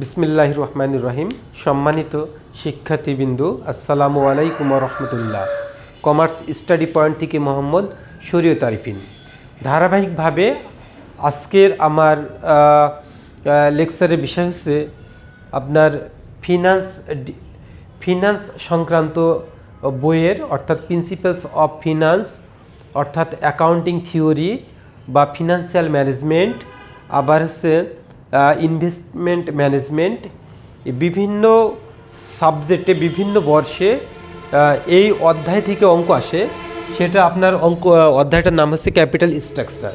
বিসমিল্লাহির রহমানির রহিম। সম্মানিত শিক্ষার্থীবৃন্দু, আসসালামু আলাইকুম ওয়া রাহমাতুল্লাহ। কমার্স স্টাডি পয়েন্ট থেকে মোহাম্মদ শরীয়ত আরিফিন। ধারাবাহিকভাবে আজকের আমার লেকচারের বিষয় হচ্ছে আপনার ফিনান্স সংক্রান্ত বইয়ের, অর্থাৎ প্রিন্সিপালস অফ ফিনান্স, অর্থাৎ অ্যাকাউন্টিং থিওরি বা ফিনান্সিয়াল ম্যানেজমেন্ট, আবার হচ্ছে ইনভেস্টমেন্ট ম্যানেজমেন্ট। বিভিন্ন সাবজেক্টে বিভিন্ন বর্ষে এই অধ্যায় থেকে অঙ্ক আসে। সেটা আপনার অধ্যায়টার নাম হচ্ছে ক্যাপিটাল স্ট্রাকচার।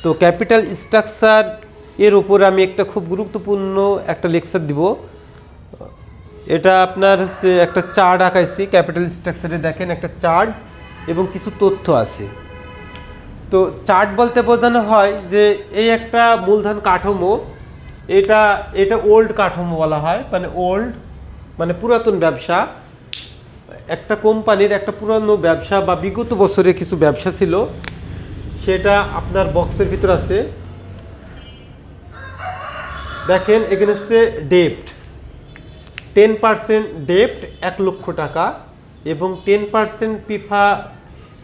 তো ক্যাপিটাল স্ট্রাকচার এর উপর আমি একটা খুব গুরুত্বপূর্ণ একটা লেকচার দিব। এটা আপনার হচ্ছে একটা চার্ট আঁকাইছি ক্যাপিটাল স্ট্রাকচারে, দেখেন একটা চার্ট এবং কিছু তথ্য আছে। তো চার্ট বলতে বোঝানো হয় যে এই একটা মূলধন কাঠামো, এটা ওল্ড কাঠামো বলা হয়, মানে ওল্ড মানে পুরাতন ব্যবসা। একটা কোম্পানির একটা পুরানো ব্যবসা বা বিগত বছরে কিছু ব্যবসা ছিল, সেটা আপনার বক্সের ভিতর আছে। দেখেন এখানে হচ্ছে ডেপ্ট, 10% ডেপ্ট 1 লক্ষ টাকা, এবং 10%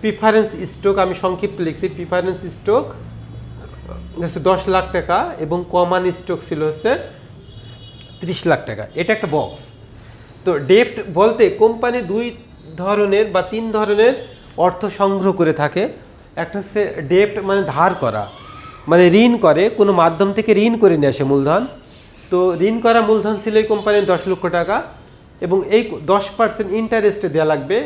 প্রিফারেন্স স্টক, আমি সংক্ষিপ্ত লিখছি, প্রিফারেন্স স্টক হচ্ছে 10 লাখ টাকা, এবং কমন স্টক ছিল হচ্ছে 30 লাখ টাকা। এটা একটা বক্স। তো ডেপ্ট বলতে কোম্পানি দুই ধরনের বা তিন ধরনের অর্থ সংগ্রহ করে থাকে। একটা হচ্ছে ডেপ্ট মানে ধার করা, মানে ঋণ করে, কোনো মাধ্যম থেকে ঋণ করে নিয়ে আসে মূলধন। তো ঋণ করা মূলধন ছিল এই কোম্পানির 10 লক্ষ টাকা, এবং এই 10% ইন্টারেস্টে দেওয়া লাগবে।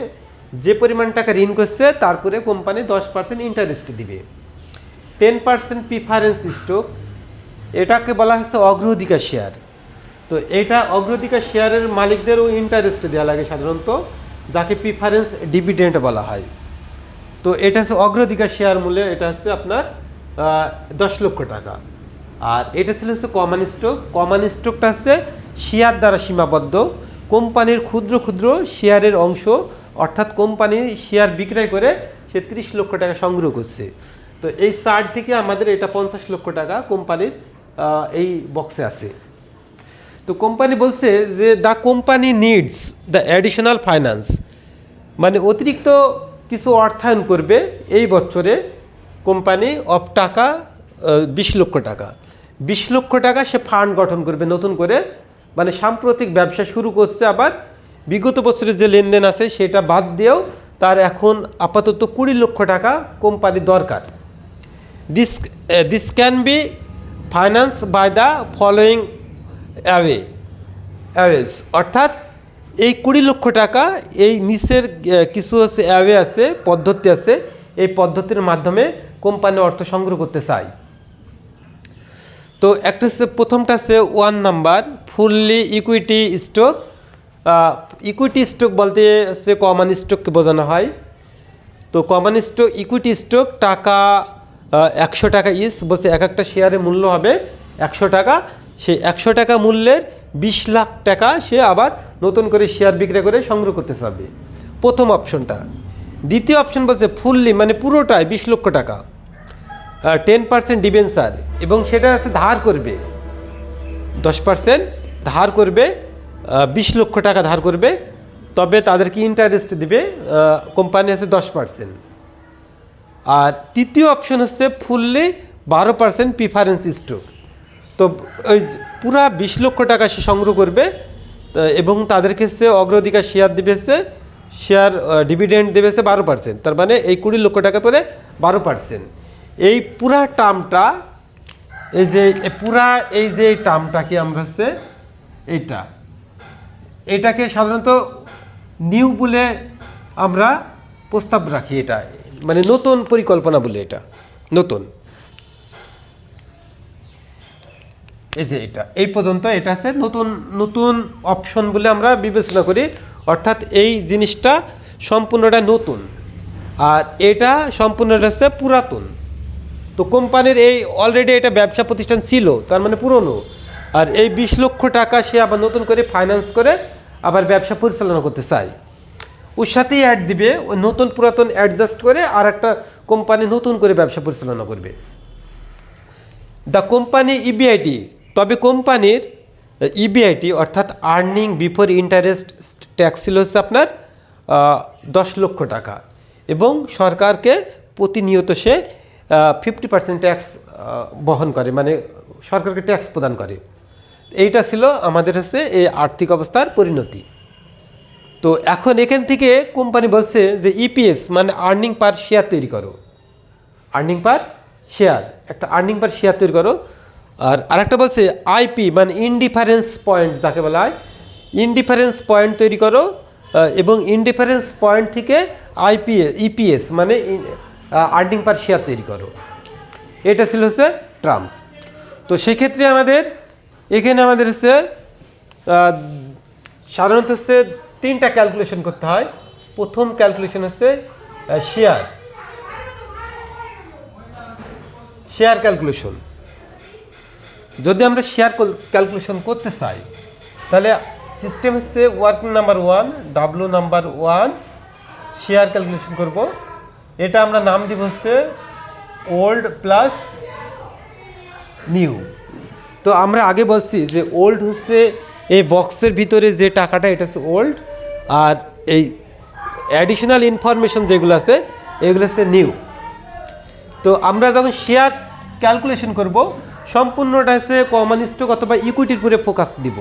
যে পরিমাণ টাকা ঋণ করছে তারপরে কোম্পানি 10% ইন্টারেস্টে দিবে। 10% প্রিফারেন্স স্টক, এটাকে বলা হচ্ছে অগ্রাধিকার শেয়ার। তো এইটা অগ্রাধিকার শেয়ারের মালিকদেরও ইন্টারেস্ট দেওয়া লাগে সাধারণত, যাকে প্রিফারেন্স ডিভিডেন্ড বলা হয়। তো এটা হচ্ছে অগ্রাধিকার শেয়ার মূল্যে, এটা হচ্ছে আপনার 10 লক্ষ টাকা। আর এটা ছিল হচ্ছে কমন স্টক। কমন স্টকটা হচ্ছে শেয়ার দ্বারা সীমাবদ্ধ, কোম্পানির ক্ষুদ্র ক্ষুদ্র শেয়ারের অংশ, অর্থাৎ কোম্পানি শেয়ার বিক্রয় করে সে 30 লক্ষ টাকা সংগ্রহ করছে। তো এই চার্ট থেকে আমাদের এটা 50 লক্ষ টাকা কোম্পানির এই বক্সে আছে। তো কোম্পানি বলছে যে the company needs the additional finance, মানে অতিরিক্ত কিছু অর্থায়ন করবে এই বছরে কোম্পানি অফ টাকা 20 লক্ষ টাকা। 20 লক্ষ টাকা সে ফান্ড গঠন করবে নতুন করে, মানে সাম্প্রতিক ব্যবসা শুরু করছে, আবার বিগত বছরের যে লেনদেন আছে সেটা বাদ দিয়েও তার এখন আপাতত 20 লক্ষ টাকা কোম্পানির দরকার। This can be finance by the following ways, অর্থাৎ এই 20 লক্ষ টাকা এই নিচের কিছু হচ্ছে অ্যাওয়ে আছে, পদ্ধতি আছে, এই পদ্ধতির মাধ্যমে কোম্পানি অর্থ সংগ্রহ করতে চায়। তো একটা হচ্ছে, প্রথমটা হচ্ছে 1 number fully equity stock. Equity stock বলতে হচ্ছে কমন স্টককে বোঝানো হয়। তো কমন স্টক, ইকুইটি স্টক টাকা 100 টাকা ইস, বলছে এক একটা শেয়ারের মূল্য হবে 100 টাকা। সেই 100 টাকা মূল্যের 20 লাখ টাকা সে আবার নতুন করে শেয়ার বিক্রয় করে সংগ্রহ করতে চাবে, প্রথম অপশনটা। দ্বিতীয় অপশন বলছে ফুললি মানে পুরোটাই 20 লক্ষ টাকা, 10% ডিবেঞ্চার, এবং সেটা আছে ধার করবে 10% ধার করবে, 20 লক্ষ টাকা ধার করবে, তবে তাদেরকে ইন্টারেস্ট দিবে কোম্পানি আছে 10%। আর তৃতীয় অপশন হচ্ছে ফুললি 12% প্রিফারেন্স স্টক। তো ওই পুরা 20 লক্ষ টাকা সে সংগ্রহ করবে, এবং তাদেরকে সে অগ্রাধিকার শেয়ার দেবে, সে শেয়ার ডিভিডেন্ড দেবে সে 12%। তার মানে এই 20 লক্ষ টাকা করে 12%। এই পুরা টার্মটা, এই যে টার্মটাকে আমরা হচ্ছে এটাকে সাধারণত নিউ বলে আমরা প্রস্তাব রাখি। এটা মানে নতুন পরিকল্পনা বলে, এটা নতুন। এই যে এটা এই পর্যন্ত এটা আছে নতুন নতুন অপশন বলে আমরা বিবেচনা করি, অর্থাৎ এই জিনিসটা সম্পূর্ণটা নতুন, আর এটা সম্পূর্ণটা হচ্ছে পুরাতন। তো কোম্পানির এই অলরেডি এটা ব্যবসা প্রতিষ্ঠান ছিল, তার মানে পুরনো, আর এই 20 লক্ষ টাকা সে আবার নতুন করে ফাইন্যান্স করে আবার ব্যবসা পরিচালনা করতে চায়। ওর সাথেই অ্যাড দিবে, ওই নতুন পুরাতন অ্যাডজাস্ট করে আর একটা কোম্পানি নতুন করে ব্যবসা পরিচালনা করবে। দ্য কোম্পানি ইবিআইটি, তবে কোম্পানির ইবিআইটি অর্থাৎ আর্নিং বিফোর ইন্টারেস্ট ট্যাক্স ছিল হচ্ছে আপনার 10 লক্ষ টাকা, এবং সরকারকে প্রতিনিয়ত সে 50% ট্যাক্স বহন করে, মানে সরকারকে ট্যাক্স প্রদান করে। এইটা ছিল আমাদের হচ্ছে এই আর্থিক অবস্থার পরিণতি। তো এখন এখান থেকে কোম্পানি বলছে যে ইপিএস মানে আর্নিং পার শেয়ার তৈরি করো, আর্নিং পার শেয়ার, একটা আর্নিং পার শেয়ার তৈরি করো। আর আরেকটা বলছে আইপি মানে ইনডিফারেন্স পয়েন্ট, যাকে বলা হয় ইনডিফারেন্স পয়েন্ট তৈরি করো, এবং ইনডিফারেন্স পয়েন্ট থেকে ইপিএস মানে আর্নিং পার শেয়ার তৈরি করো। এটা ছিল হচ্ছে ট্রাম। তো সেক্ষেত্রে আমাদের এখানে আমাদের হচ্ছে সাধারণত হচ্ছে 3টা ক্যালকুলেশন করতে হয়। প্রথম ক্যালকুলেশন হচ্ছে শেয়ার ক্যালকুলেশন। যদি আমরা শেয়ার ক্যালকুলেশন করতে চাই তাহলে সিস্টেম হচ্ছে working number 1 W number 1 share calculation করব। এটা আমরা নাম দিব হচ্ছে ওল্ড প্লাস নিউ। তো আমরা আগে বলছি যে ওল্ড হচ্ছে এই বক্সের ভিতরে যে টাকাটা, এটা হচ্ছে ওল্ড, আর এই অ্যাডিশনাল ইনফরমেশন যেগুলো আছে এগুলো হচ্ছে নিউ। তো আমরা যখন শেয়ার ক্যালকুলেশন করব সম্পূর্ণটা হচ্ছে কমন স্টক অথবা ইকুইটির উপরে ফোকাস দিব।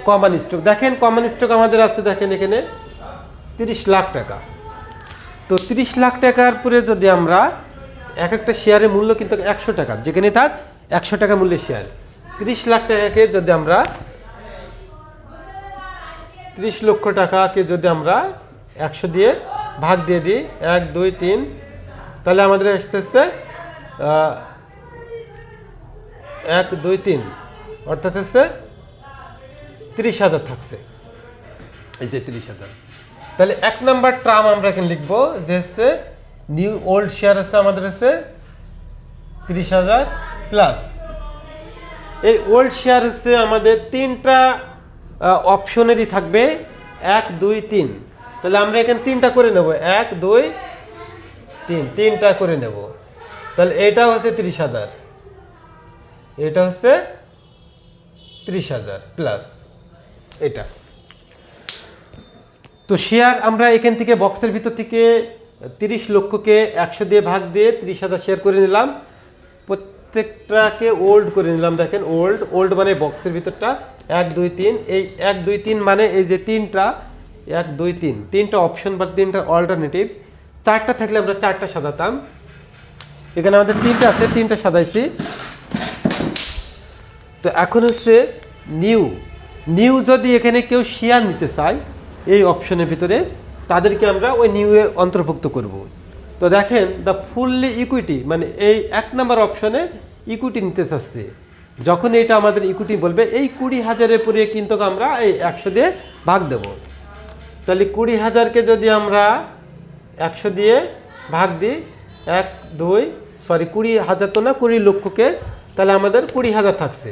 কমন স্টক দেখেন, কমন স্টক আমাদের আছে দেখেন এখানে 30 লাখ টাকা। তো 30 লাখ টাকার পরে যদি আমরা একটা শেয়ারের মূল্য কিন্তু 100 টাকা, যেখানে থাক 100 টাকা মূল্যের শেয়ার, 30 লাখ টাকাকে যদি আমরা 30 লক্ষ টাকাকে যদি আমরা 100 দিয়ে ভাগ দিয়ে দিই 1 2 3, তাহলে আমাদের আসতেছে 1 2 3 অর্থাৎ হচ্ছে 30,000 থাকছে, এই যে 30,000। তাহলে 1 নাম্বার ট্রাম আমরা এখানে লিখবো যে হচ্ছে নিউ ওল্ড শেয়ার আছে আমাদের হচ্ছে 30,000 প্লাস এই ওল্ড শেয়ার হচ্ছে আমাদের 3টা অপশনেরই থাকবে 1 2 3। তাহলে আমরা এখানে 3টা করে নেব, 1 2 3, 3টা করে নেব। তাহলে এটা হচ্ছে 30,000, এটা হচ্ছে 30,000 প্লাস এটা। তো শেয়ার আমরা এখান থেকে বক্সের ভিতর থেকে 30 লক্ষকে 100 দিয়ে ভাগ দিয়ে 30,000 শেয়ার করে নিলাম, প্রত্যেকটাকে ওল্ড করে নিলাম। দেখেন ওল্ড মানে বক্সের ভিতরটা 1 2 3, এই 1 2 3 মানে এই যে 3টা 1 2 3, 3টা অপশন বা 3টা অল্টারনেটিভ। 4টা থাকলে আমরা 4টা সাজাতাম, এখানে আমাদের 3টা আছে, 3টা সাজাইছি। তো এখন হচ্ছে নিউ যদি এখানে কেউ শেয়ার নিতে চায় এই অপশনের ভিতরে, তাদেরকে আমরা ওই নিউয়ে অন্তর্ভুক্ত করব। তো দেখেন দ্য ফুললি ইকুইটি মানে এই 1 নাম্বার অপশনে ইকুইটি নিতে চাচ্ছে। যখন এটা আমাদের ইকুইটি বলবে এই 20,000-এর পরে কিন্তু আমরা এই 100 দিয়ে ভাগ দেব। তাহলে 20,000-কে যদি আমরা 100 দিয়ে ভাগ দিই 20,000 তো না, 20 লক্ষকে, তাহলে আমাদের 20,000 থাকছে।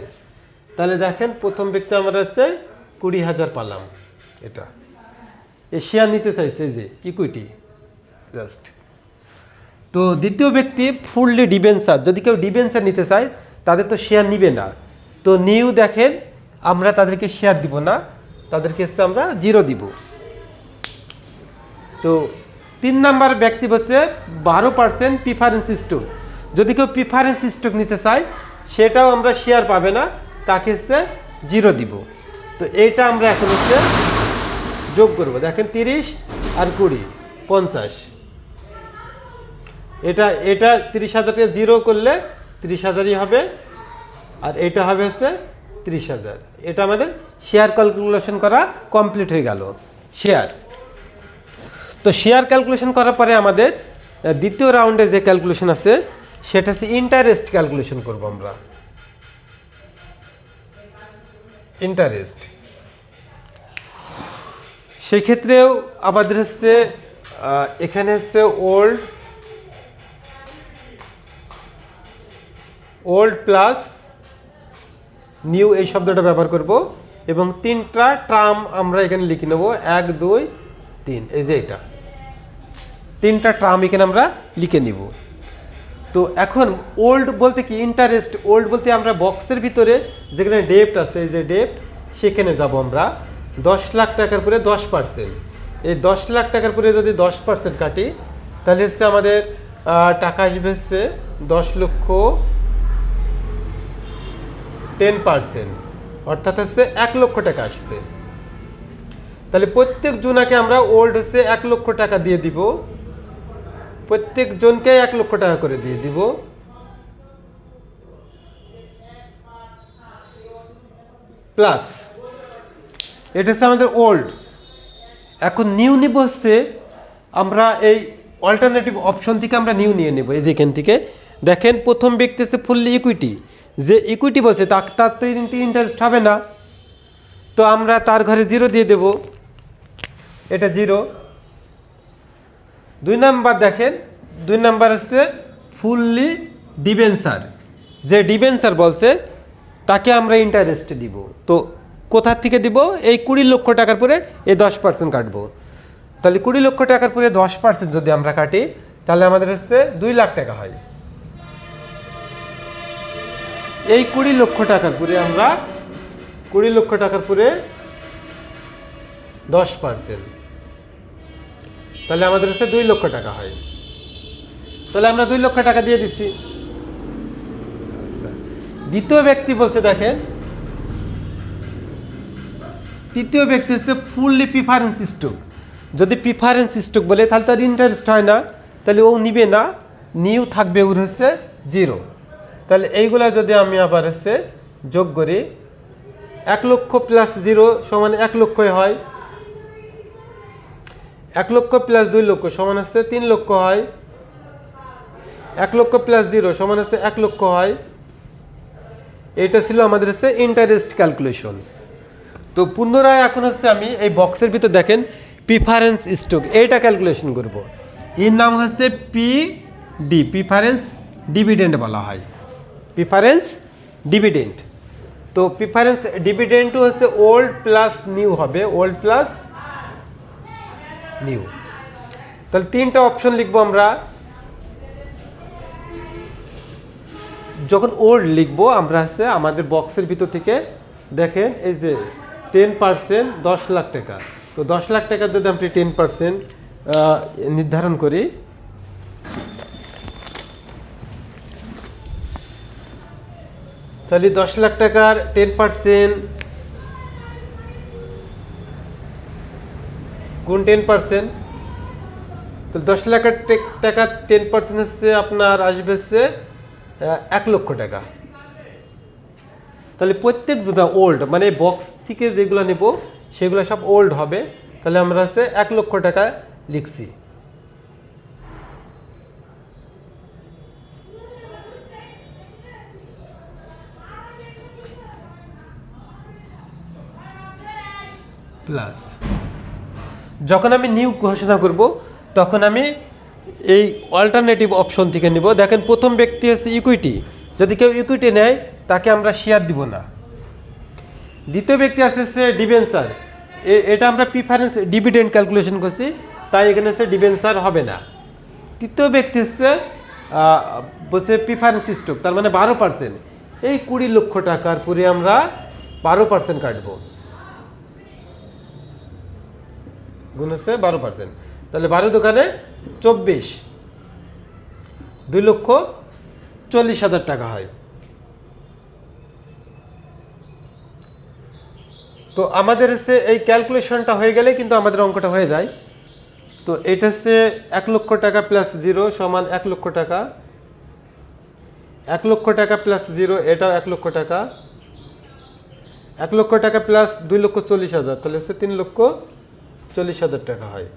তাহলে দেখেন প্রথম ব্যক্তি আমরা হচ্ছে 20,000 পালাম, এটা এই শেয়ার নিতে চাইছে যে ইকুইটি জাস্ট। তো দ্বিতীয় ব্যক্তি ফুললি ডিবেঞ্চার, যদি কেউ ডিবেঞ্চার নিতে চায় তাদের তো শেয়ার নিবে না। তো নিউ দেখেন আমরা তাদেরকে শেয়ার দিব না, তাদেরকে আমরা 0 দিব। তো 3 নাম্বার ব্যক্তি বলছে 12% প্রিফারেন্স স্টক, যদি কেউ প্রিফারেন্স স্টক নিতে চায় সেটাও আমরা শেয়ার পাবে না, তাকে 0 দিব। তো এইটা আমরা এখন যোগ করব। দেখেন 30 আর 20 50, এটা 30,000-কে 0 করলে 30,000-ই হবে, আর এটা হবে 30,000। এটা আমাদের শেয়ার ক্যালকুলেশন করা কমপ্লিট হয়ে গেল শেয়ার। তো শেয়ার ক্যালকুলেশন করার পরে আমাদের দ্বিতীয় রাউন্ডে যে ক্যালকুলেশন আছে সেটা হচ্ছে ইন্টারেস্ট ক্যালকুলেশন করব আমরা। ইন্টারেস্ট সেই ক্ষেত্রেও আমাদের এখানে ওল্ড প্লাস নিউ এই শব্দটা ব্যবহার করব, এবং 3টা ট্রাম আমরা এখানে লিখে নেব 1 2 3, এই যে এটা 3টা ট্রাম এখানে আমরা লিখে নিব। তো এখন ওল্ড বলতে কি ইন্টারেস্ট, ওল্ড বলতে আমরা বক্সের ভিতরে যেখানে ডেপ্ট আছে, এই যে ডেপ্ট সেখানে যাব আমরা। 10 লাখ টাকার পরে 10%, এই 10 লাখ টাকার পরে যদি 10% কাটি তাহলে হচ্ছে আমাদের টাকা আসবে হচ্ছে 10 লক্ষ 10%, অর্থাৎ হচ্ছে 1 লক্ষ টাকা আসছে। তাহলে প্রত্যেক জনাকে আমরা ওল্ড হচ্ছে 1 লক্ষ টাকা দিয়ে দিব, প্রত্যেক জনকে 1 লক্ষ টাকা করে দিয়ে দিব। প্লাস এটা হচ্ছে আমাদের ওল্ড। এখন নিউ নিব হচ্ছে আমরা এই অল্টারনেটিভ অপশন থেকে আমরা নিউ নিয়ে নেব। এই যেখান থেকে দেখেন প্রথম ব্যক্তি হচ্ছে ফুললি ইকুইটি, যে ইকুইটি বলছে তার তো ইন্টারেস্ট হবে না, তো আমরা তার ঘরে 0 দিয়ে দেব, এটা 0। 2 নাম্বার দেখেন, 2 নাম্বার হচ্ছে ফুললি ডিবেঞ্চার, যে ডিবেঞ্চার বলছে তাকে আমরা ইন্টারেস্ট দিব। তো কোথার থেকে দিব? এই 20 লক্ষ টাকার পরে এই 10% কাটবো। তাহলে 20 লক্ষ টাকার পরে 10% যদি আমরা কাটি তাহলে আমাদের হচ্ছে 2 লাখ টাকা হয়। এই 20 লক্ষ টাকার পরে আমরা 20 লক্ষ টাকার পরে 10%, তাহলে আমাদের হচ্ছে 2 লক্ষ টাকা হয়। তাহলে আমরা 2 লক্ষ টাকা দিয়ে দিচ্ছি। দ্বিতীয় ব্যক্তি বলছে দেখেন, তৃতীয় ব্যক্তি হচ্ছে ফুললি প্রিফারেন্স স্টক। যদি প্রিফারেন্স স্টক বলে তাহলে তার ইন্টারেস্ট হয় না, তাহলে ও নিবে না, নিউ থাকবে ওর হচ্ছে 0। তাহলে এইগুলা যদি আমি আবার হচ্ছে যোগ করি, 1 লক্ষ প্লাস 0 সমান 1 লক্ষই হয়, 1 লক্ষ প্লাস 2 লক্ষ সমান হচ্ছে 3 লক্ষ হয়, 1 লক্ষ প্লাস 0 সমান হচ্ছে 1 লক্ষ হয়। এটা ছিল আমাদের হচ্ছে ইন্টারেস্ট ক্যালকুলেশন। তো পুনরায় এখন হচ্ছে আমি এই বক্সের ভিতর দেখেন প্রিফারেন্স স্টক, এইটা ক্যালকুলেশন করব। এর নাম হচ্ছে পিডি, প্রিফারেন্স ডিভিডেন্ড বলা হয়, প্রিফারেন্স ডিভিডেন্ড। তো প্রিফারেন্স ডিভিডেন্ডও হচ্ছে ওল্ড প্লাস নিউ হবে, ওল্ড প্লাস নিউ। তাহলে 3টা অপশন লিখবো আমরা। যখন ওল্ড লিখবো আমরা হচ্ছে আমাদের বক্সের ভিতর থেকে দেখেন এই যে 10% 10 লাখ টাকা। তো 10 লাখ টাকা যদি আমরা 10% নির্ধারণ করি, তাহলে 10 লাখ টাকার 10% গুণ 10%, তো 10 লাখ টাকা 10% হচ্ছে আপনার আসবে হচ্ছে 1 লক্ষ টাকা। তাহলে প্রত্যেক জোড়া ওল্ড, মানে বক্স থেকে যেগুলো নেব সেগুলো সব ওল্ড হবে। তাহলে আমরা হচ্ছে 1 লক্ষ টাকা লিখছি। প্লাস যখন আমি নিউ ঘোষণা করব তখন আমি এই অল্টারনেটিভ অপশন থেকে নিব। দেখেন প্রথম ব্যক্তি হচ্ছে ইকুইটি, যদি কেউ ইকুইটি নেয় তাকে আমরা শেয়ার দিব না। দ্বিতীয় ব্যক্তি আছে ডিবেঞ্চার, এটা আমরা প্রিফারেন্স ডিভিডেন্ড ক্যালকুলেশন করছি, তাই এখানে হচ্ছে ডিবেঞ্চার হবে না। তৃতীয় ব্যক্তি হচ্ছে বলছে প্রিফারেন্স স্টক, তার মানে 12%। এই 20 লক্ষ টাকার পরে আমরা 12% কাটবো, গুণ হচ্ছে 12%, তাহলে 12 দোকানে 24, 2 লক্ষ 40 হাজার টাকা হয়। তো আমাদের হচ্ছে এই ক্যালকুলেশনটা হয়ে গেলে কিন্তু আমাদের অঙ্কটা হয়ে যায়। তো এটা হচ্ছে 1 লক্ষ টাকা প্লাস 0 সমান 1 লক্ষ টাকা, 1 লক্ষ টাকা প্লাস 0 এটাও 1 লক্ষ টাকা, 1 লক্ষ টাকা প্লাস 2 লক্ষ 40 হাজার, তাহলে হচ্ছে 3 লক্ষ 40 হাজার টাকা হয়।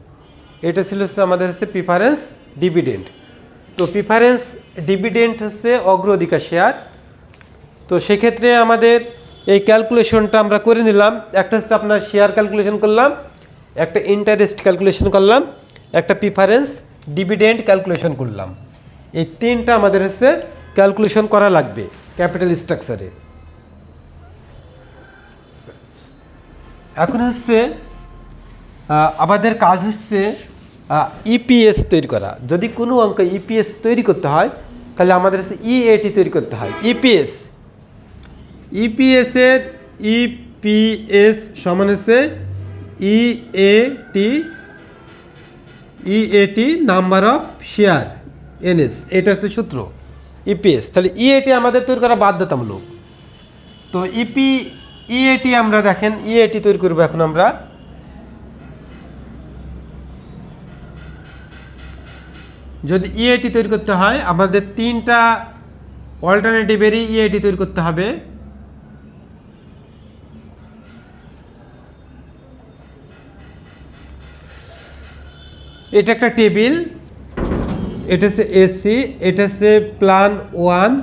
এটা ছিল হচ্ছে আমাদের হচ্ছে প্রিফারেন্স ডিভিডেন্ড। তো প্রিফারেন্স ডিভিডেন্ড হচ্ছে অগ্রাধিকার শেয়ার। তো সেক্ষেত্রে আমাদের এই ক্যালকুলেশনটা আমরা করে নিলাম। একটা হচ্ছে আপনার শেয়ার ক্যালকুলেশন করলাম, একটা ইন্টারেস্ট ক্যালকুলেশন করলাম, একটা প্রিফারেন্স ডিভিডেন্ড ক্যালকুলেশন করলাম। এই 3টা আমাদের হচ্ছে ক্যালকুলেশন করা লাগবে ক্যাপিটাল স্ট্রাকচারে। এখন হচ্ছে আমাদের কাজ হচ্ছে ইপিএস তৈরি করা। যদি কোনো অঙ্ক ইপিএস তৈরি করতে হয় তাহলে আমাদের হচ্ছে ইএটি তৈরি করতে হয়। ইপিএসের ইপিএস সমান হচ্ছে EAT number of share NS, এটা হচ্ছে সূত্র ইপিএস। তাহলে ইএটি আমাদের তৈরি করা বাধ্যতামূলক। তো ইএটি আমরা দেখেন ইএটি তৈরি করবো এখন আমরা। যদি ইএটি তৈরি করতে হয় আমাদের 3টা অল্টারনেটিভেরই ইএটি তৈরি করতে হবে। এটা একটা টেবিল, এটা হচ্ছে এসি, এটা হচ্ছে প্ল্যান 1,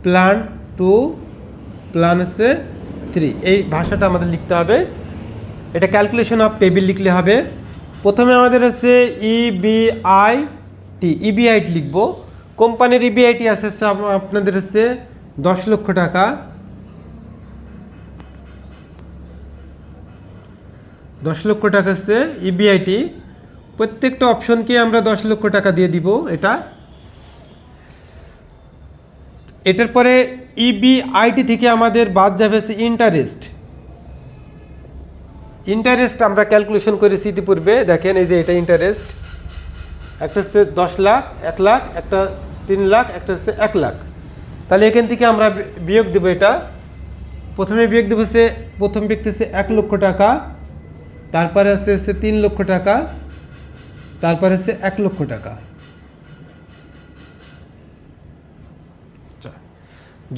প্ল্যান 2, প্ল্যান হচ্ছে 3। এই ভাষাটা আমাদের লিখতে হবে। এটা ক্যালকুলেশন অফ টেবিল লিখলে হবে। প্রথমে আমাদের হচ্ছে ইবিআইটি লিখব। কোম্পানির ইবিআইটি আছে আপনাদের হচ্ছে 10 লক্ষ টাকা। 10 লক্ষ টাকা হচ্ছে ইবিআইটি। প্রত্যেকটা অপশনকে আমরা 10 লক্ষ টাকা দিয়ে দিব। এটার পরে ইবিআইটি থেকে আমাদের বাদ যাবে হচ্ছে ইন্টারেস্ট আমরা ক্যালকুলেশন করেছি ইতিপূর্বে। দেখেন এই যে এটা ইন্টারেস্ট, একটা হচ্ছে 10 লাখ, 1 লাখ, একটা 3 লাখ, একটা হচ্ছে 1 লাখ। তাহলে এখান থেকে আমরা বিয়োগ দেবো। এটা প্রথমে বিয়োগ দেবো হচ্ছে প্রথম ব্যক্তি হচ্ছে 1 লক্ষ টাকা, তারপরে হচ্ছে 3 লক্ষ টাকা, তারপরে হচ্ছে 1 লক্ষ টাকা।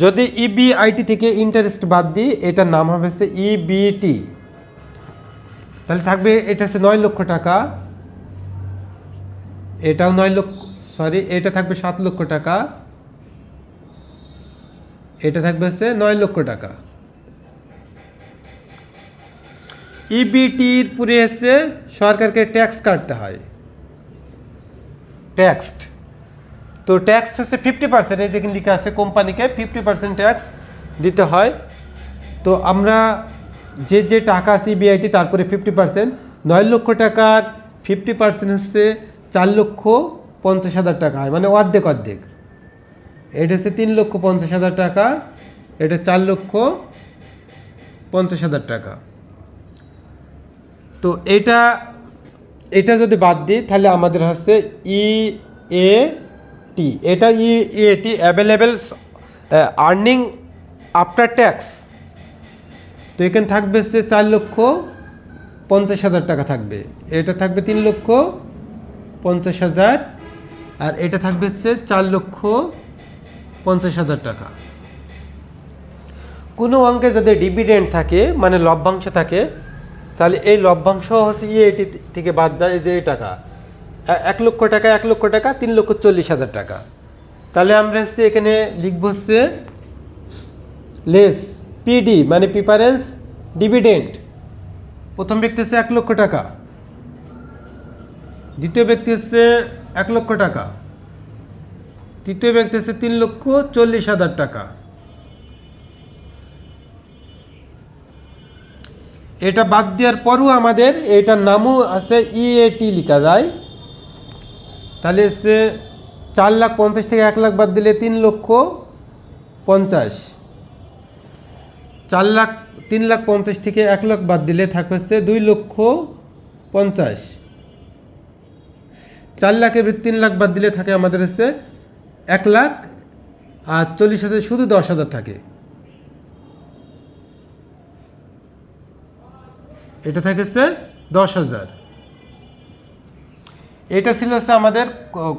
যদি ইবিআইটি থেকে ইন্টারেস্ট বাদ দিই এটার নাম হবে হচ্ছে ইবিটি। তাহলে থাকবে এটা হচ্ছে 9 লক্ষ টাকা, এটাও 9 লক্ষ, সরি এটা থাকবে 7 লক্ষ টাকা, এটা থাকবে হচ্ছে 9 লক্ষ টাকা। ইবিটির পুরে হচ্ছে সরকারকে ট্যাক্স কাটতে হয়, ট্যাক্সড। তো ট্যাক্স হচ্ছে 50%, এই দেখেন লেখা আছে কোম্পানিকে 50% ট্যাক্স দিতে হয়। তো আমরা যে টাকা আছে ইবিআইটি তারপরে 50%, 9 লক্ষ টাকার 50% হচ্ছে 4,50,000 টাকা হয়, মানে অর্ধেক। এটা হচ্ছে 3,50,000 টাকা, এটা 4,50,000 টাকা। তো এটা যদি বাদ দিই তাহলে আমাদের হচ্ছে ইএটি, এটা EAT available earning after tax. তো এখানে থাকবে হচ্ছে 4,50,000 টাকা থাকবে, এটা থাকবে 3,50,000, আর এটা থাকবে হচ্ছে 4,50,000 টাকা। কোনো অঙ্কে যদি ডিভিডেন্ড থাকে মানে লভ্যাংশ থাকে তাহলে এই লভ্যাংশ হচ্ছে ইএটি থেকে বাদ যায়। এই যে এই টাকা 1 লক্ষ টাকা, 1 লক্ষ টাকা, 3,40,000 টাকা। তাহলে আমরা হচ্ছে এখানে লিখব হচ্ছে লেস পিডি মানে প্রিফারেন্স ডিভিডেন্ড। প্রথম ব্যক্তি হচ্ছে 1 লক্ষ টাকা, দ্বিতীয় ব্যক্তি হচ্ছে 1 লক্ষ টাকা, তৃতীয় ব্যক্তি হচ্ছে 3,40,000 টাকা। এটা বাদ দেওয়ার পরও আমাদের এটার নামও আছে ইএটি লেখা যায়। তাহলে হচ্ছে 4,50,000 থেকে 1 লাখ বাদ দিলে 3,50,000, 3,50,000 থেকে 1 লাখ বাদ দিলে থাকবে হচ্ছে 2,50,000। 4 লাখের 3 লাখ বাদ দিলে থাকে আমাদের হচ্ছে 1 লাখ, আর 40,000 শুধু 10,000 থাকে, এটা থাকে হচ্ছে 10,000। এটা ছিল হচ্ছে আমাদের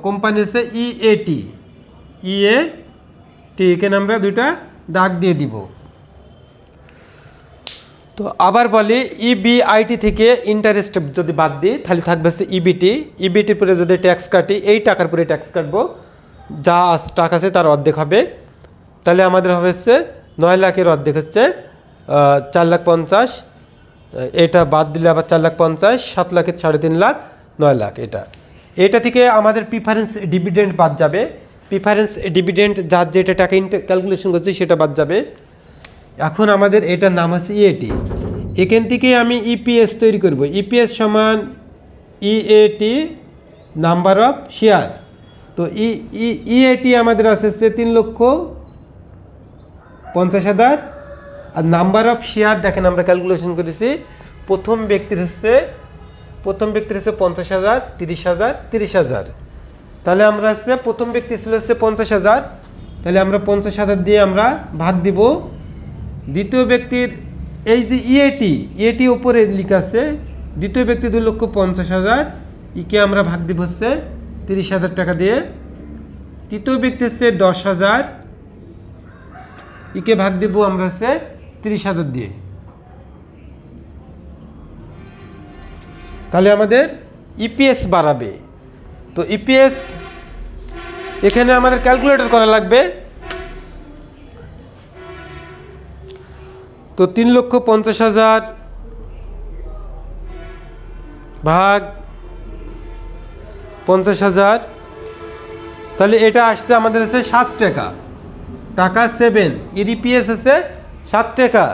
কোম্পানি হচ্ছে ইএটি, এখানে আমরা 2টা দাগ দিয়ে দিব। তো আবার বলি ইবিআইটি থেকে ইন্টারেস্ট যদি বাদ দিই তাহলে থাকবে হচ্ছে ইবিটির পরে যদি ট্যাক্স কাটি এই টাকার পরে ট্যাক্স কাটবো, যা টাকা আছে তার অর্ধেক হবে। তাহলে আমাদের হবে হচ্ছে 9 লাখের অর্ধেক হচ্ছে 4,50,000, এটা বাদ দিলে আবার 4,50,000, 7 লাখের 3.5 লাখ, 9 লাখ। এটা থেকে আমাদের প্রিফারেন্স ডিভিডেন্ড বাদ যাবে। প্রিফারেন্স ডিভিডেন্ড যার যেটা টাকা ক্যালকুলেশন করছি সেটা বাদ যাবে। এখন আমাদের এটার নাম আছে ইএটি। এখান থেকে আমি ইপিএস তৈরি করব। ইপিএস সমান ইএটি নাম্বার অফ শেয়ার। তো ইএটি আমাদের আছে 3,50,000, আর নাম্বার অফ শেয়ার দেখেন আমরা ক্যালকুলেশন করেছি, প্রথম ব্যক্তির হচ্ছে 50,000, 30,000, 30,000। তাহলে আমরা হচ্ছে প্রথম ব্যক্তি ছিল হচ্ছে 50,000, তাহলে আমরা 50,000 দিয়ে আমরা ভাগ দিব দ্বিতীয় ব্যক্তির, এই যে ইএটি উপরে লেখা আছে, দ্বিতীয় ব্যক্তি 2,50,000, ইকে আমরা ভাগ দিব হচ্ছে 30,000 টাকা দিয়ে। তৃতীয় ব্যক্তি হচ্ছে 10,000, ইকে ভাগ দিব আমরা হচ্ছে 30,000 দিয়ে। তাহলে আমাদের ইপিএস বাড়াবে। তো ইপিএস এখানে আমাদের ক্যালকুলেটর করা লাগবে। তো 3,50,000 ভাগ 50,000, তাহলে এটা আসছে আমাদের হচ্ছে 7 টাকা, টাকা 7, এর ইপিএস হচ্ছে 7 টাকা।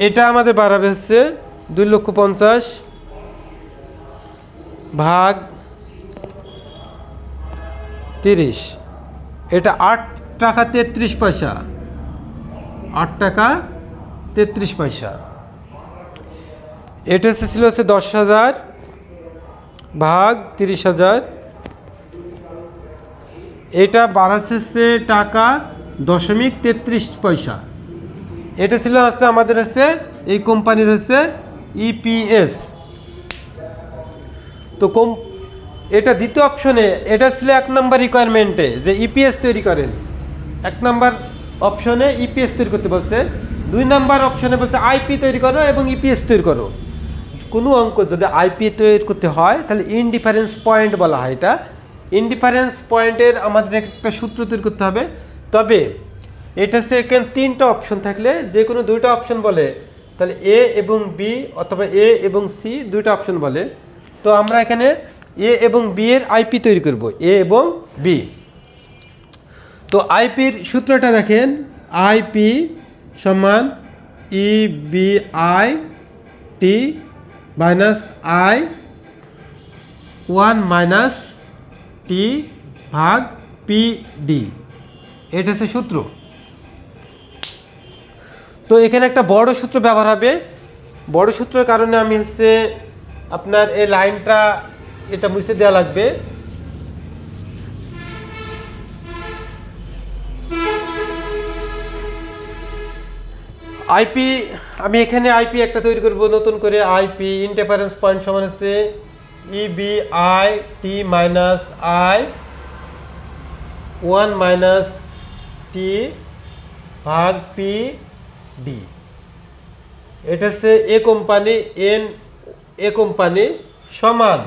এটা আমাদের বাড়াবে হচ্ছে 2,50,000 ভাগ 30, এটা 8 টাকা 33 পয়সা, 8 টাকা 33 পয়সা। এটা ছিল হচ্ছে 10,000 ভাগ 30,000, এটা বাড়াচ্ছে টাকা 0.33 পয়সা। এটা ছিল হচ্ছে আমাদের হচ্ছে এই কোম্পানির হচ্ছে ইপিএস। তো এটা দ্বিতীয় অপশনে, এটা ছিল 1 নম্বর রিকোয়ারমেন্টে যে ইপিএস তৈরি করেন, 1 নম্বর অপশনে ইপিএস তৈরি করতে বলছে। 2 নম্বর অপশনে বলছে আইপি তৈরি করো এবং ইপিএস তৈরি করো। কোনো অঙ্ক যদি আইপি তৈরি করতে হয় তাহলে ইনডিফারেন্স পয়েন্ট বলা হয়। এটা ইনডিফারেন্স পয়েন্টের আমাদের একটা সূত্র তৈরি করতে হবে। তবে এটা হচ্ছে এখানে 3টা অপশন থাকলে যে কোনো 2টা অপশন বলে, তাহলে এ এবং বি অথবা এ এবং সি 2টা অপশন বলে। তো আমরা এখানে এ এবং বি এর আইপি তৈরি করব, এ এবং বি। তো আইপির সূত্রটা দেখেন, আইপি সমান EBIT মাইনাস I1 - T ভাগ PD, এটা হচ্ছে সূত্র। তো এখানে একটা বড় সূত্র ব্যবহার হবে। বড় সূত্রের কারণে আমি হচ্ছে আপনার এই লাইনটা এটা মুছে দেওয়া লাগবে। আইপি আমি এখানে আইপি একটা তৈরি করব নতুন করে। আইপি ইনডিফারেন্স পয়েন্ট সমান হচ্ছে EBIT মাইনাস I1 - T ভাগ PD। এটা হচ্ছে এ কোম্পানি, এ কোম্পানি সমান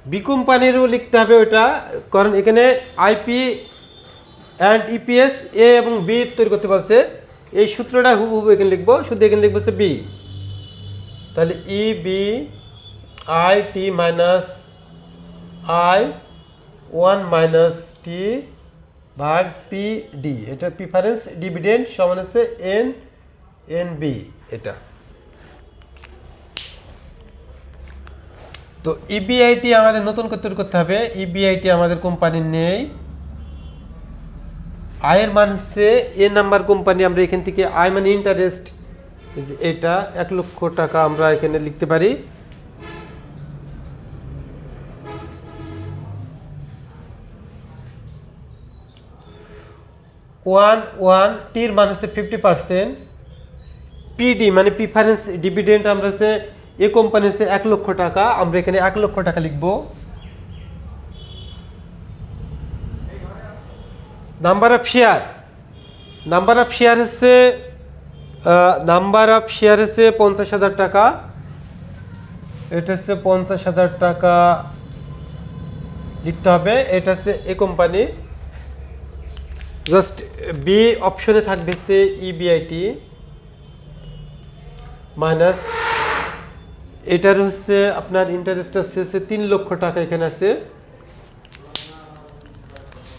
বি কোম্পানিরও লিখতে হবে ওটা, কারণ এখানে আইপি অ্যান্ড ইপিএস এ এবং বি তৈরি করতে পারছে। এই সূত্রটা হুবহু এখানে লিখবো, শুধু এখানে লিখবো হচ্ছে বি। তাহলে EBIT মাইনাস I1 - T ভাগ PD, এটা প্রিফারেন্স ডিভিডেন্ড সমান হচ্ছে NB এটা। তো ইবিআইটি আমাদের নতুন করে তৈরি করতে হবে। ইবিআইটি আমাদের কোম্পানির নেই। আয়ের মান হচ্ছে এ নাম্বার কোম্পানি, আমরা এখান থেকে আয় মানে ইন্টারেস্ট, এটা 1 লক্ষ টাকা আমরা এখানে লিখতে পারি। টির মান হচ্ছে 50%, পিডি মানে প্রিফারেন্স ডিভিডেন্ড আমরা হচ্ছে এ কোম্পানি হচ্ছে 1 লক্ষ টাকা, আমরা এখানে 1 লক্ষ টাকা লিখব। Number of share, number of share হচ্ছে 50,000 টাকা। এটা হচ্ছে 50,000 টাকা লিখতে হবে। এটা হচ্ছে এ কোম্পানি। জাস্ট বি অপশনে থাকবে হচ্ছে ইবিআইটি মাইনাস, এটার হচ্ছে আপনার ইন্টারেস্ট আছে 3 লক্ষ টাকা এখানে আছে।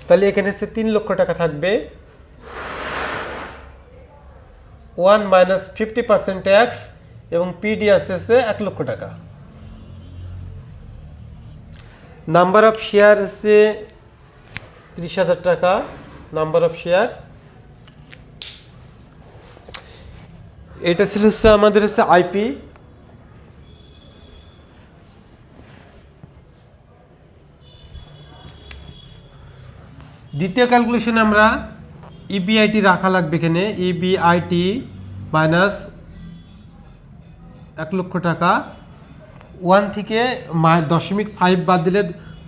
তাহলে এখানে হচ্ছে 3 লক্ষ টাকা থাকবে। 1 - 50% ট্যাক্স এবং পিডি আছে 1 লক্ষ টাকা। নাম্বার অফ শেয়ার হচ্ছে 30,000 টাকা নাম্বার অফ শেয়ার। এটা ছিল হচ্ছে আমাদের হচ্ছে আইপি। দ্বিতীয় ক্যালকুলেশনে আমরা ইবিআইটি রাখা লাগবে এখানে, ইবিআইটি মাইনাস 1 লক্ষ টাকা। 1 থেকে 0.5 বাদ দিলে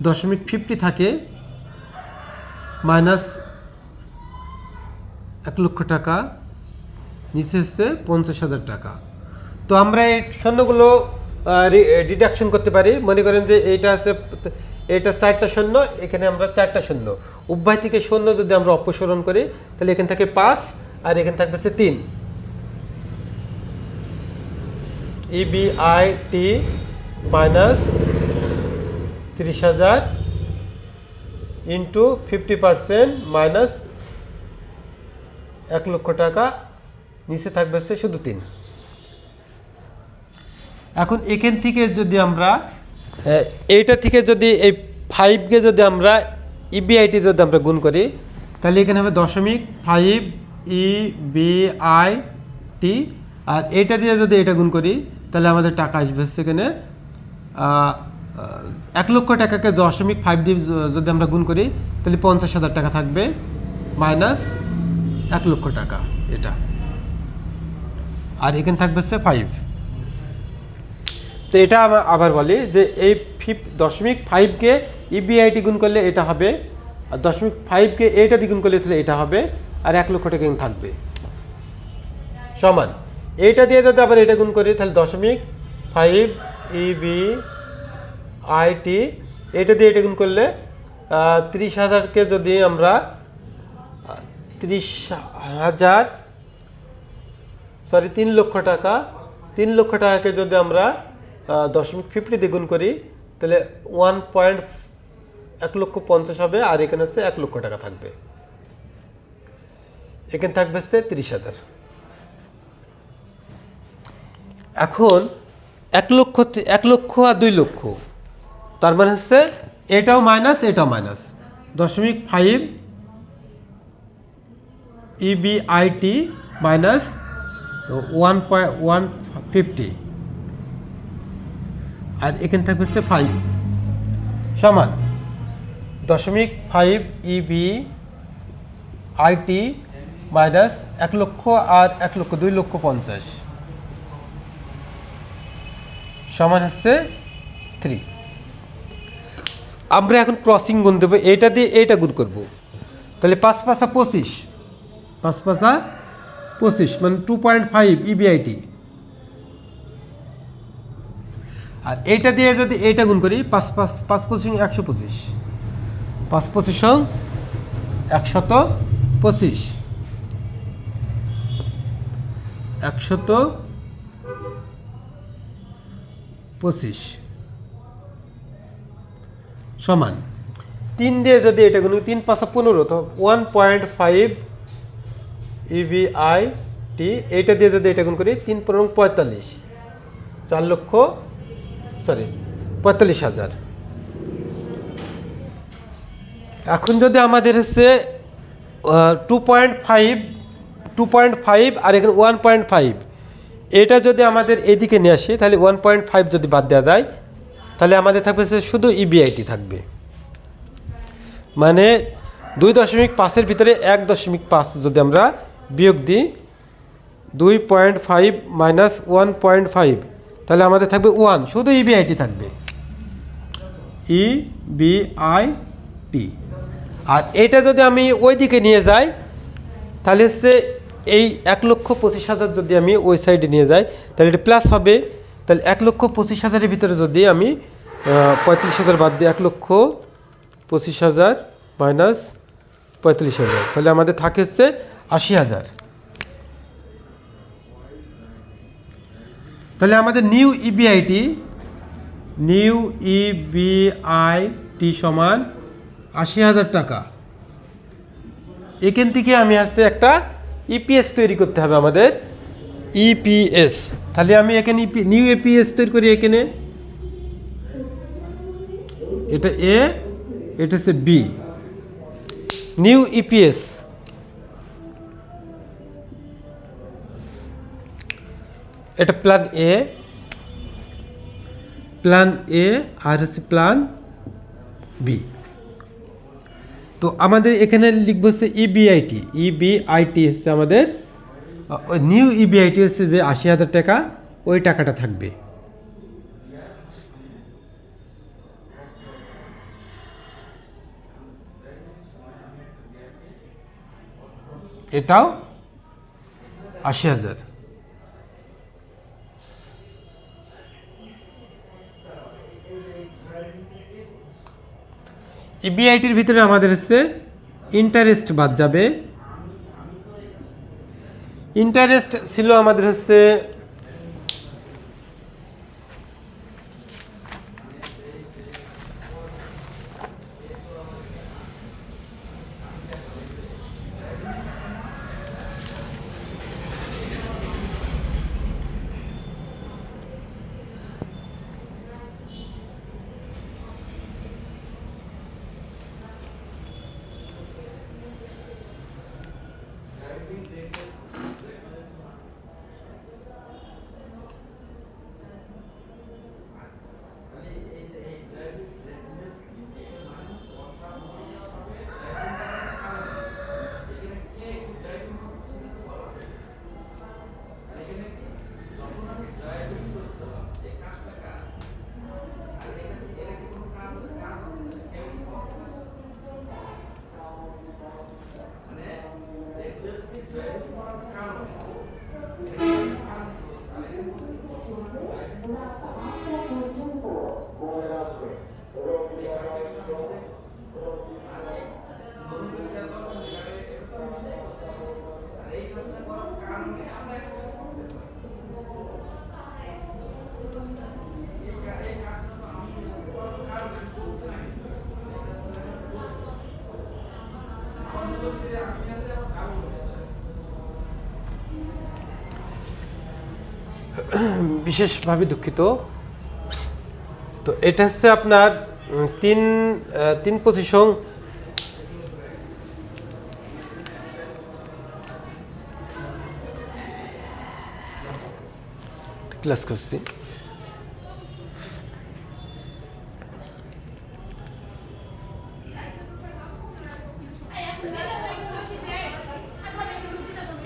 0.50 থাকে, মাইনাস 1 লক্ষ টাকা, নিচে হচ্ছে 50,000 টাকা। তো আমরা এই শূন্যগুলো ডিডাকশন করতে পারি। মনে করেন যে এইটা আছে, এটা 4টা শূন্য, এখানে আমরা 4টা শূন্য, উভয় থেকে শূন্য যদি আমরা অপসারণ করি তাহলে এখান থেকে 5 আর এখানে থাকবে 3। ইবিআইটি মাইনাস 30,000 ইন্টু 50% মাইনাস 1 লক্ষ টাকা, নিচে থাকবে শুধু 3। এখন এখান থেকে যদি আমরা এইটা থেকে যদি এই 5কে যদি আমরা ইবিআইটি যদি আমরা গুণ করি তাহলে এখানে হবে 0.5 ইবিআইটি, আর এইটা দিয়ে যদি এটা গুণ করি তাহলে আমাদের টাকা আসবে সেখানে 1 লক্ষ টাকাকে 0.5 দিয়ে যদি আমরা গুণ করি তাহলে 50,000 টাকা থাকবে, মাইনাস 1 লক্ষ টাকা এটা, আর এখানে থাকবে 5। তো এটা আবার বলি যে এই 0.5কে ইবিআইটি গুণ করলে এটা হবে, আর 0.5কে এইটা দিয়ে গুণ করলে তাহলে এটা হবে, আর 1 লক্ষ টাকা থাকবে, সমান এইটা দিয়ে যদি আবার এটা গুণ করি তাহলে 0.5 ইবিআইটি, এটা দিয়ে এটা গুণ করলে 30,000কে যদি আমরা 3 লক্ষ টাকা, 3 লক্ষ টাকাকে যদি আমরা 0.50 দিয়ে গুণ করি তাহলে 1,50,000 হবে, আর এখানে হচ্ছে 1 লক্ষ টাকা থাকবে, এখানে থাকবে 30,000। এখন 1 লক্ষ আর 2 লক্ষ, তার মানে হচ্ছে এটাও মাইনাস এটাও মাইনাস, 0.5 ইবিআইটি মাইনাস 150, আর এখানে থাকবে 5 সমান 0.5 ইবিআইটি মাইনাস 1 লক্ষ আর 1 লক্ষ 2,50,000 সমান হচ্ছে 3। আমরা এখন ক্রসিং গুণ দেবো, এইটা দিয়ে এইটা গুণ করব, তাহলে 5 5 25, 5 5 25 মানে 2.5 ইবিআইটি, আর এইটা দিয়ে যদি এইটা গুণ করি 5 5 5 25 125, 5 25 125, 125 সমান 3 দিয়ে যদি এটা গুণ 3 5 15, তো 1.5 ইবিআইটি, এইটা দিয়ে যদি এটা গুণ করি 3 15 45, 45,000। এখন যদি আমাদের হচ্ছে 2.5 আর এখানে 1.5, এটা যদি আমাদের এদিকে নিয়ে আসি তাহলে 1.5 যদি বাদ দেওয়া যায় তাহলে আমাদের থাকবে শুধু ইবিআইটি থাকবে, মানে 2.5-এর ভিতরে 1.5 যদি আমরা বিয়োগ দিই, 2.5 মাইনাস 1.5, তাহলে আমাদের থাকবে 1, শুধু ইবিআইটি থাকবে, ইবিআইটি। আর এটা যদি আমি ওই দিকে নিয়ে যাই তাহলে হচ্ছে এই 1,25,000 যদি আমি ওই সাইডে নিয়ে যাই তাহলে এটা প্লাস হবে, তাহলে 1,25,000-এর ভিতরে যদি আমি 35,000 বাদ দিই, 1,25,000 মাইনাস 35,000, তাহলে আমাদের থাকে হচ্ছে 80,000। তাহলে আমাদের নিউ ইবিআইটি সমান 80,000 টাকা। এখান থেকে আমি আসছে একটা ইপিএস তৈরি করতে হবে আমাদের, ইপিএস। তাহলে আমি এখানে নিউ ইপিএস তৈরি করি, এখানে এটা এ, এটা হচ্ছে বি, নিউ ইপিএস। এটা প্ল্যান এ, প্ল্যান এ আর হচ্ছে প্ল্যান বি। তো আমাদের এখানে লিখবো হচ্ছে ইবিআইটি, ইবিআইটি হচ্ছে আমাদের নিউ ইবিআইটি হচ্ছে যে ৮০,০০০ টাকা, ওই টাকাটা থাকবে। এটাও ৮০,০০০। ইবিআইটির ভিতরে আমাদের হচ্ছে ইন্টারেস্ট বাদ যাবে। ইন্টারেস্ট ছিল আমাদের হচ্ছে বিশেষভাবে দুঃখিত। তো এটা হচ্ছে আপনার ৩/২৫ ক্লাস করছি।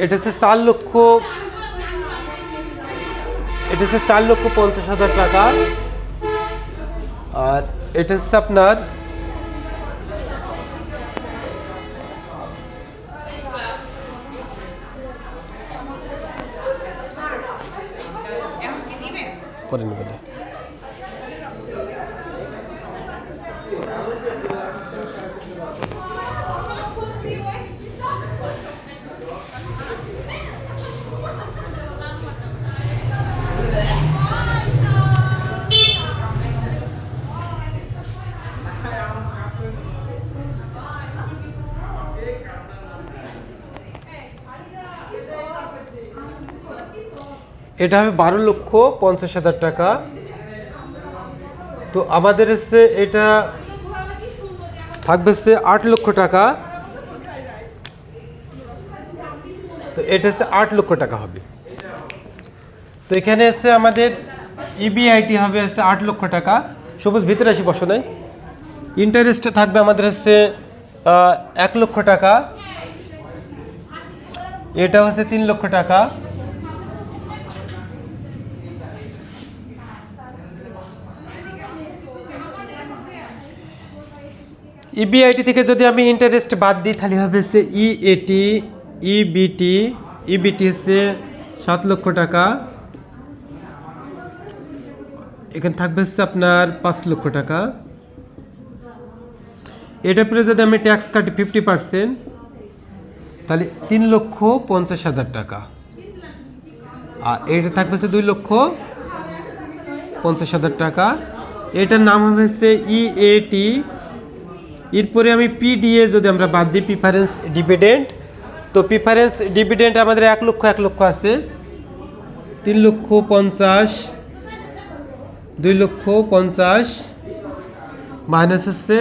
এটা হচ্ছে ৪,৫০,০০০ টাকা। আর এটা হচ্ছে আপনার পরে নেবেন। এটা হবে ১২,৫০,০০০ টাকা। তো আমাদের হচ্ছে এটা থাকবে হচ্ছে ৮ লক্ষ টাকা। তো এটা হচ্ছে ৮ লক্ষ টাকা হবে। তো এখানে হচ্ছে আমাদের ইবিআইটি হবে হচ্ছে ৮ লক্ষ টাকা। সবুজ ভিতরে আসি, বসো নাই। ইন্টারেস্ট থাকবে আমাদের হচ্ছে ১ লক্ষ টাকা। এটা হচ্ছে ৩ লক্ষ টাকা। ইবিআইটি থেকে যদি আমি ইন্টারেস্ট বাদ দিই তাহলে হবে হচ্ছে ইএটি, ইবিটি হচ্ছে ৭ লক্ষ টাকা। এখানে থাকবে হচ্ছে আপনার ৫ লক্ষ টাকা। এটার পরে যদি আমি ট্যাক্স কাটি 50%, তাহলে ৩,৫০,০০০ টাকা। আর এটা থাকবে হচ্ছে ২,৫০,০০০ টাকা। এটার নাম হবে হচ্ছে ইএটি। এরপরে আমি পিডিএ যদি আমরা বাদ দিই, প্রিফারেন্স ডিভিডেন্ড, তো প্রিফারেন্স ডিভিডেন্ড আমাদের ১ লক্ষ আছে। ৩,৫০,০০০, ২,৫০,০০০ মাইনাস হচ্ছে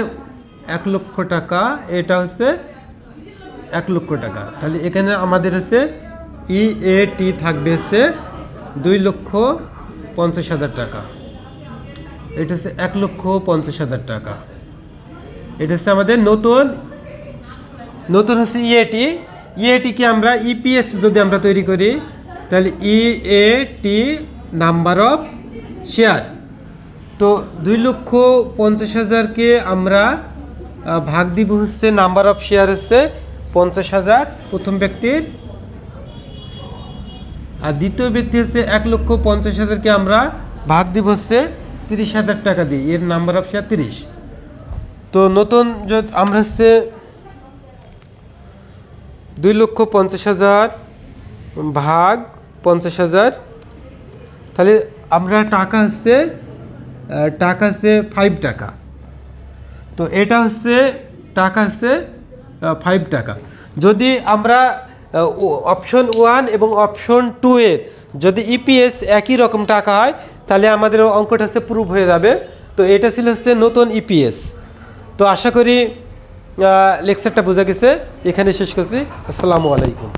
১ লক্ষ টাকা। এটা হচ্ছে ১ লক্ষ টাকা। তাহলে এখানে আমাদের হচ্ছে ইএটি থাকবে হচ্ছে 2,50,000 টাকা। এটা হচ্ছে 1,50,000 টাকা। এটা হচ্ছে আমাদের নতুন হচ্ছে ইএটিকে আমরা ইপিএস যদি আমরা তৈরি করি তাহলে ইএটি নাম্বার অফ শেয়ার। তো 2,50,000কে আমরা ভাগ দিব হচ্ছে নাম্বার অফ শেয়ার হচ্ছে 50,000 প্রথম ব্যক্তির, আর দ্বিতীয় ব্যক্তি হচ্ছে 1,50,000কে আমরা ভাগ দিব হচ্ছে 30,000 টাকা দিই, এর নাম্বার অফ শেয়ার 30। তো নতুন যদি আমরা হচ্ছে 2,50,000 ভাগ 50,000, তাহলে আমরা টাকা হচ্ছে 5 টাকা। তো এটা হচ্ছে টাকা হচ্ছে 5 টাকা। যদি আমরা অপশন 1 এবং অপশন 2 এর যদি ইপিএস একই রকম টাকা হয় তাহলে আমাদের অঙ্কটা হচ্ছে প্রুভ হয়ে যাবে। তো এটা ছিল হচ্ছে নতুন ইপিএস। তো আশা করি লেকচারটা বোঝা গেছে, এখানে শেষ করছি। আসসালামু আলাইকুম।